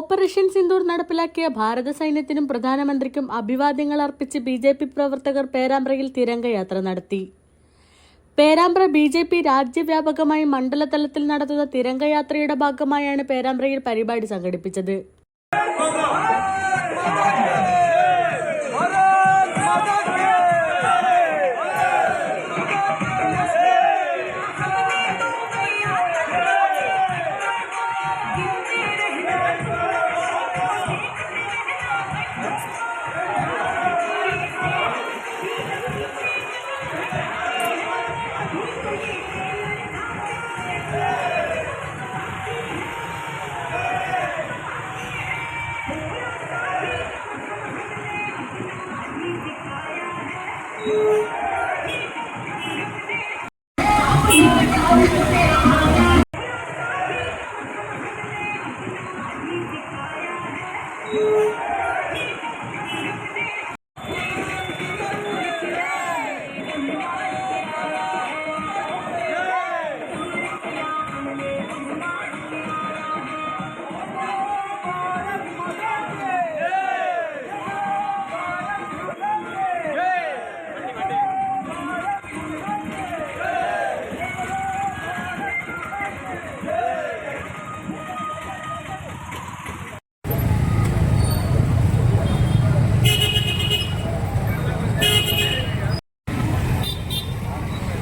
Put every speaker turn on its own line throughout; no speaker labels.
Operation Sindoor നടപ്പിലാക്കിയ ഭാരത സൈന്യത്തിനും പ്രധാനമന്ത്രിക്കും അഭിവാദ്യങ്ങൾ അർപ്പിച്ച് BJP പ്രവർത്തകർ പേരാമ്പ്രയിൽ തിരംഗയാത്ര നടത്തി. പേരാമ്പ്ര BJP രാജ്യവ്യാപകമായി മണ്ഡലതലത്തിൽ നടത്തുന്ന തിരംഗയാത്രയുടെ ഭാഗമായാണ് പേരാമ്പ്രയിൽ പരിപാടി സംഘടിപ്പിച്ചത്.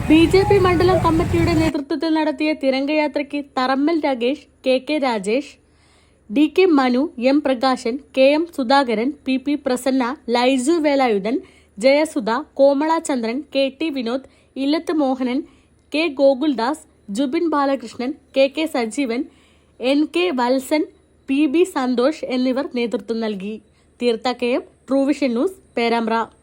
BJP മണ്ഡലം കമ്മിറ്റിയുടെ നേതൃത്വത്തിൽ നടത്തിയ തിരംഗയാത്രയ്ക്ക് Tharammal Ragesh, KK Rajesh, DK Manu, M Prakashan, KM Sudhakaran, PP Prasanna, ലൈസു Velayudhan, Jayasudha, കോമള ചന്ദ്രൻ, KT വിനോദ്, ഇല്ലത്ത് Mohanan, K Gokuldas, Jubin Balakrishnan, KK Sajeevan, NK Valsan, PB Santhosh എന്നിവർ നേതൃത്വം നൽകി. തീർത്ത KM, ട്രൂവിഷൻ ന്യൂസ്, പേരാമ്പ്ര.